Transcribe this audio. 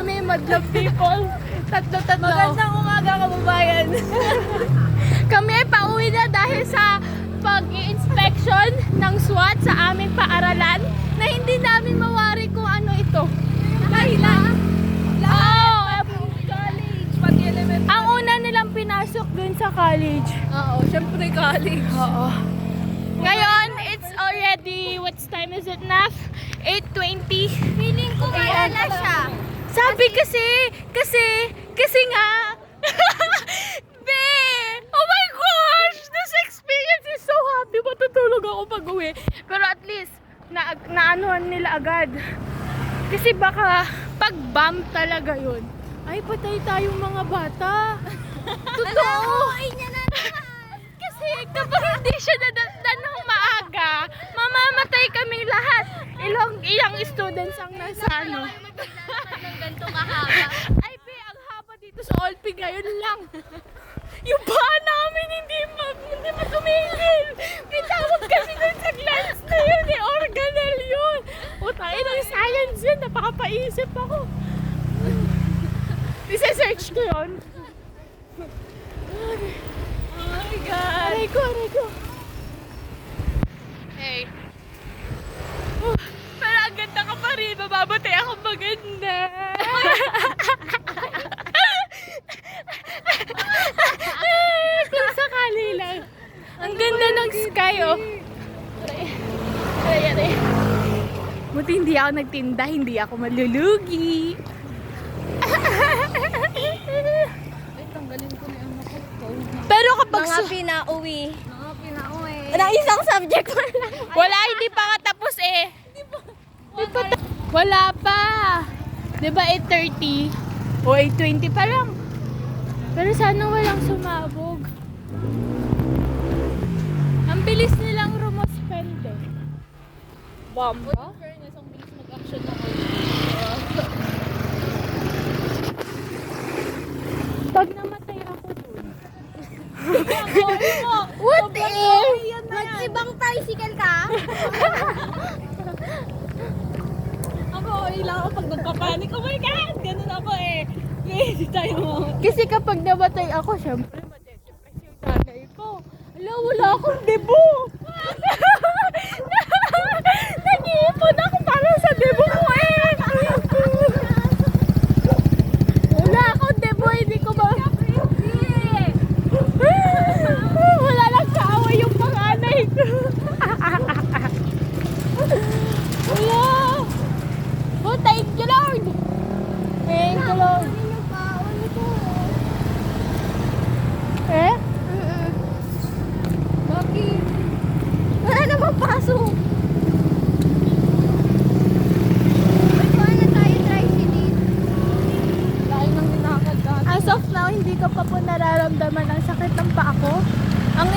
kami, madlove people. Tatlo. Magandang umaga, kababayan. Kami ay pauwi na dahil sa pag-i-inspection ng SWAT sa aming paaralan na hindi namin mawari kung ano ito. Dahilan. College. Pati elementary. Ang una nilang pinasok dun sa college. Oo, syempre college. Oo. Ngayon, it's already, what time is it, Naf? 8:20. Feeling ko maalala siya. Sabi kasi nga. Be! Oh my gosh! This experience is so happy. Matutulog ako pag uwi. Pero at least, naanuhan nila agad. Kasi baka pag-bomb talaga yun. Ay, patay tayong mga bata. Totoo. niya na naman. Kasi kapag hindi siya nadatnan ng maaga, mamamatay kaming lahat. Ilang students ang nasa ano. Ng ganito kahaba. Ay, be, ang haba dito sa Olpig ngayon lang. Yung paa namin hindi tumigil. Pitawag kasi dun sa glance na yun eh. Organelle yun. Utay ng science yun. Napakapaisip ako. Isa-search ko yun. Oh my God. Aray ko. Hey. Pero ang ganda ka pa rin. Mababatay ako maganda. Kung sakali lang. Ang ganda ng sky, oh. Aray. Buti hindi ako nagtinda, hindi ako malulugi. Ay, tanggalin ko na yung makapag. Pero kapag Mga pinauwi. Na isang subject pa lang. wala, hindi pa nga tapos eh. Wala pa. Diba 8:30? O 8:20 pa lang. Pero sana walang sumabog. Ang bilis nilang rumospend eh. Bomba? Fairness, ang bilis mag-action na Pag namatay ako dun. What if? Mag-ibang tricycle ka? Ako, ilang ako pag nagpapanik. Oh my God! Ganun ako eh. Hindi tayo Kasi kapag namatay ako, syempre matitipes yung nanay ko. Wala akong debo. Nag-iipon ako para sa debo ko eh. Wala akong debo, hindi ko ba... Wala lang kaaway yung panganay ko. Wala. Oh, thank you, Lord. Thank you, Lord. Eh? Bakit? Wala namang pasok. Kuha na tayo tricycle. Dahil nang dinakad ka. As of now, hindi ko pa po nararamdaman ang sakit ng paa ko. Ang